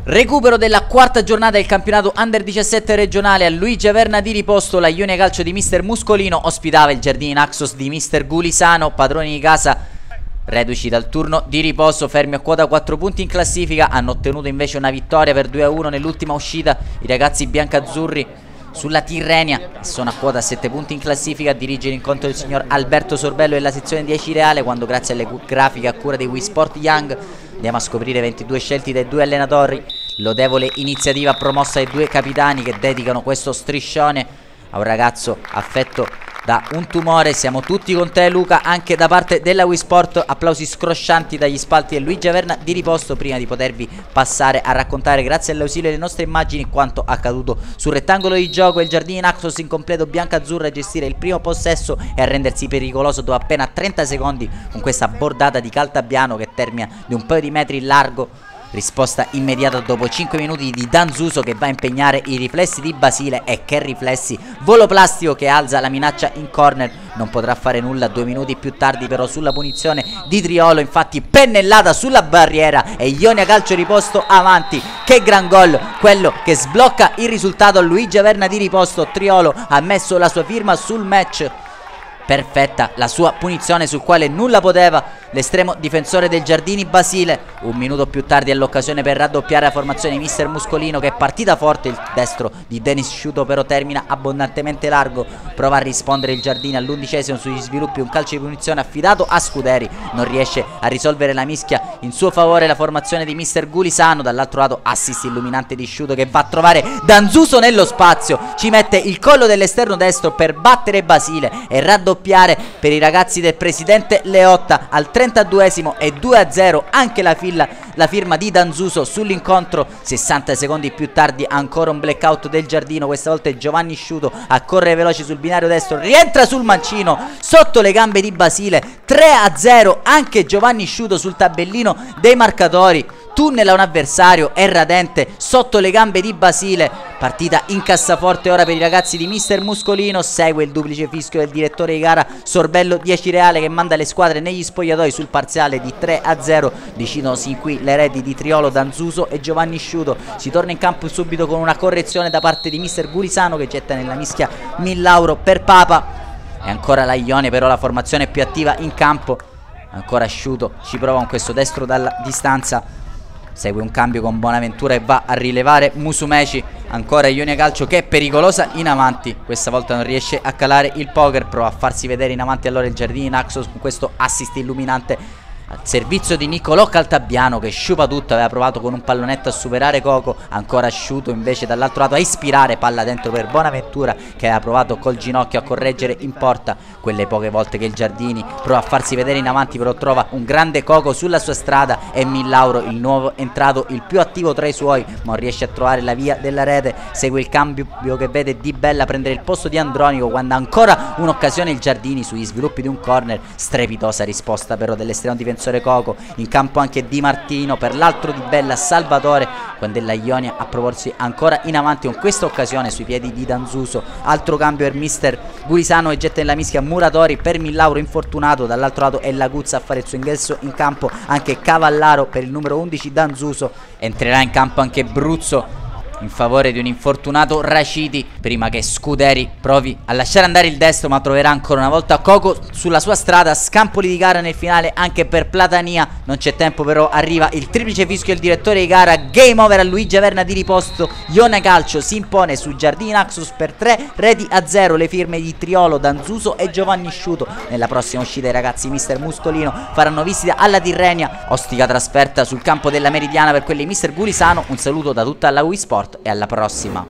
Recupero della quarta giornata del campionato Under 17 regionale a Luigi Averna di Riposto. La Ionia Calcio di mister Muscolino ospitava il Giardini Naxos di mister Gulisano, padroni di casa reduci dal turno di riposo, fermi a quota 4 punti in classifica. Hanno ottenuto invece una vittoria per 2-1 nell'ultima uscita i ragazzi biancazzurri sulla Tirrenia, sono a quota 7 punti in classifica. A dirigere l'incontro il signor Alberto Sorbello della sezione 10 Reale, quando grazie alle grafiche a cura di Wii Sport Young andiamo a scoprire 22 scelti dai due allenatori. Lodevole iniziativa promossa dai due capitani che dedicano questo striscione a un ragazzo affetto da un tumore. Siamo tutti con te, Luca, anche da parte della Wii Sport. Applausi scroscianti dagli spalti di Luigi Averna di Riposto prima di potervi passare a raccontare, grazie all'ausilio delle nostre immagini, quanto accaduto sul rettangolo di gioco. Il Giardini Naxos in completo biancazzurro a gestire il primo possesso e a rendersi pericoloso dopo appena 30 secondi con questa bordata di Caltabiano che termina di un paio di metri in largo. Risposta immediata dopo 5 minuti di Danzuso che va a impegnare i riflessi di Basile. E che riflessi! Volo plastico che alza la minaccia in corner, non potrà fare nulla 2 minuti più tardi però sulla punizione di Triolo. Infatti pennellata sulla barriera e Ionia Calcio Riposto avanti. Che gran gol quello che sblocca il risultato a Luigi Averna di Riposto. Triolo ha messo la sua firma sul match. Perfetta la sua punizione sul quale nulla poteva l'estremo difensore del Giardini Basile. Un minuto più tardi all'occasione per raddoppiare la formazione di mister Muscolino, che è partita forte. Il destro di Denis Sciuto però termina abbondantemente largo. Prova a rispondere il Giardini all'11esimo sugli sviluppi, un calcio di punizione affidato a Scuderi. Non riesce a risolvere la mischia in suo favore la formazione di mister Gulisano. Dall'altro lato assist illuminante di Sciuto che va a trovare Danzuso nello spazio, ci mette il collo dell'esterno destro per battere Basile e raddoppiare per i ragazzi del presidente Leotta al 32esimo e 2-0 anche la firma di Danzuso sull'incontro. 60 secondi più tardi ancora un blackout del Giardino, questa volta è Giovanni Sciuto a correre veloce sul binario destro, rientra sul mancino sotto le gambe di Basile. 3-0 anche Giovanni Sciuto sul tabellino dei marcatori. Tunnela un avversario, è radente sotto le gambe di Basile. Partita in cassaforte ora per i ragazzi di mister Muscolino. Segue il duplice fischio del direttore di gara Sorbello 10 Reale, che manda le squadre negli spogliatoi sul parziale di 3-0. Decidono sin qui le reti di Triolo, Danzuso e Giovanni Sciuto. Si torna in campo subito con una correzione da parte di mister Gulisano che getta nella mischia Millauro per Papa. E ancora la Ionia però la formazione più attiva in campo. Ancora Sciuto ci prova con questo destro dalla distanza. Segue un cambio con Bonaventura e va a rilevare Musumeci. Ancora Ionia Calcio che è pericolosa in avanti. Questa volta non riesce a calare il poker. Prova a farsi vedere in avanti allora il Giardini Naxos con questo assist illuminante al servizio di Niccolò Caltabiano che sciupa tutto. Aveva provato con un pallonetto a superare Coco. Ancora Sciuto invece dall'altro lato a ispirare, palla dentro per Bonaventura che aveva provato col ginocchio a correggere in porta. Quelle poche volte che il Giardini prova a farsi vedere in avanti però trova un grande Coco sulla sua strada. E Millauro, il nuovo entrato, il più attivo tra i suoi, ma non riesce a trovare la via della rete. Segue il cambio che vede Di Bella prendere il posto di Andronico, quando ancora un'occasione il Giardini sugli sviluppi di un corner. Strepitosa risposta però dell'estremo difensore Coco. In campo anche Di Martino per l'altro Di Bella, Salvatore, quando è la Ionia a proporsi ancora in avanti con questa occasione sui piedi di Danzuso. Altro cambio per mister Gulisano e getta nella mischia Muratori per Millauro infortunato. Dall'altro lato è Laguzza a fare il suo ingresso in campo anche Cavallaro per il numero 11 Danzuso. Entrerà in campo anche Bruzzo in favore di un infortunato Raciti, prima che Scuderi provi a lasciare andare il destro, ma troverà ancora una volta Coco sulla sua strada. Scampoli di gara nel finale anche per Platania. Non c'è tempo però, arriva il triplice fischio del direttore di gara. Game over a Luigi Averna di Riposto. Ionia Calcio si impone su Giardini Naxos per 3-0. Le firme di Triolo, Danzuso e Giovanni Sciuto. Nella prossima uscita i ragazzi mister Muscolino faranno visita alla Tirrenia. Ostica trasferta sul campo della Meridiana per quelli di mister Gulisano. Un saluto da tutta la Wii Sport e alla prossima.